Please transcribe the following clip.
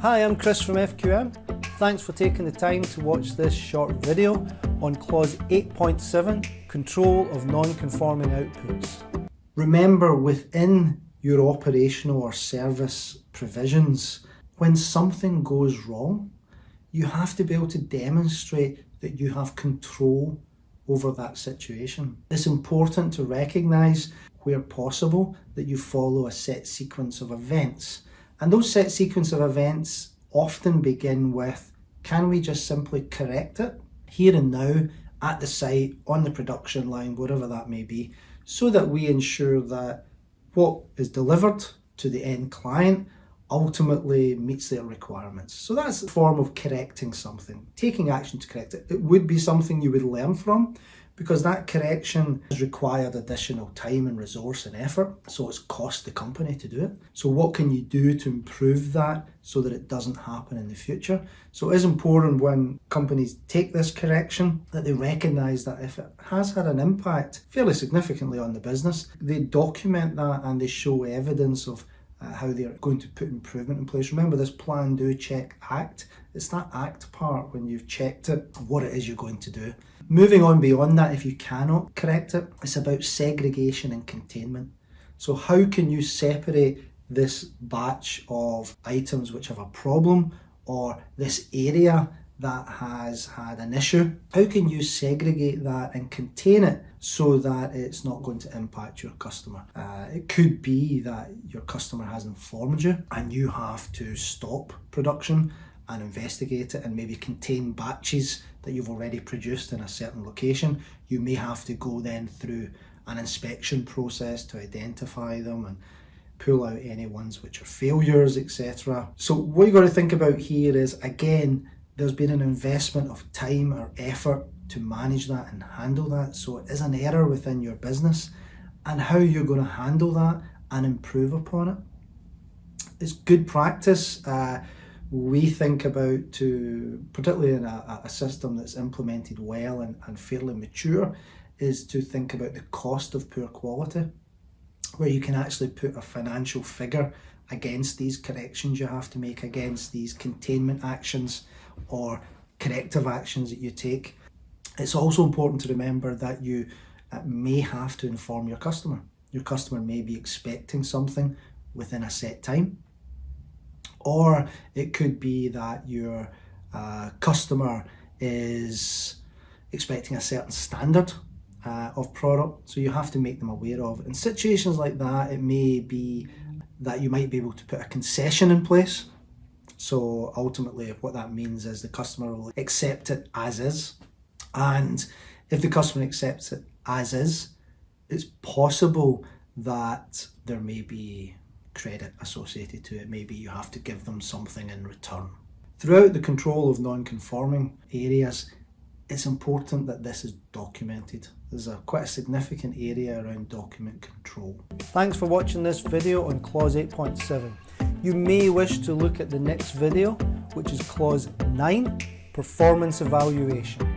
Hi, I'm Chris from FQM. Thanks for taking the time to watch this short video on clause 8.7, control of non-conforming outputs. Remember, within your operational or service provisions, when something goes wrong, you have to be able to demonstrate that you have control over that situation. It's important to recognise, where possible, that you follow a set sequence of events. And those set sequence of events often begin with, can we just simply correct it here and now at the site, on the production line, whatever that may be, so that we ensure that what is delivered to the end client ultimately meets their requirements. So that's a form of correcting something, taking action to correct it. It would be something you would learn from, because that correction has required additional time and resource and effort, so it's cost the company to do it. So what can you do to improve that so that it doesn't happen in the future? So it is important when companies take this correction that they recognise that if it has had an impact fairly significantly on the business, they document that and they show evidence of how they're going to put improvement in place. Remember this plan, do, check, act. It's that act part when you've checked it, what it is you're going to do. Moving on beyond that, if you cannot correct it, it's about segregation and containment. So how can you separate this batch of items which have a problem, or this area that has had an issue? How can you segregate that and contain it so that it's not going to impact your customer? It could be that your customer has informed you and you have to stop production and investigate it and maybe contain batches that you've already produced in a certain location. You may have to go then through an inspection process to identify them and pull out any ones which are failures, etc. So what you've got to think about here is, again, there's been an investment of time or effort to manage that and handle that. So it is an error within your business, and how you're going to handle that and improve upon it. It's good practice. We think about, particularly in a system that's implemented well and fairly mature, is to think about the cost of poor quality, where you can actually put a financial figure against these corrections you have to make, against these containment actions or corrective actions that you take. It's also important to remember that you may have to inform your customer. Your customer may be expecting something within a set time, or it could be that your customer is expecting a certain standard of product, so you have to make them aware of. In situations like that, it may be that you might be able to put a concession in place. So ultimately what that means is the customer will accept it as is, and if the customer accepts it as is, it's possible that there may be credit associated to it. Maybe you have to give them something in return. Throughout the control of non-conforming areas, it's important that this is documented. There's quite a significant area around document control. Thanks for watching this video on clause 8.7. You may wish to look at the next video, which is clause 9, performance evaluation.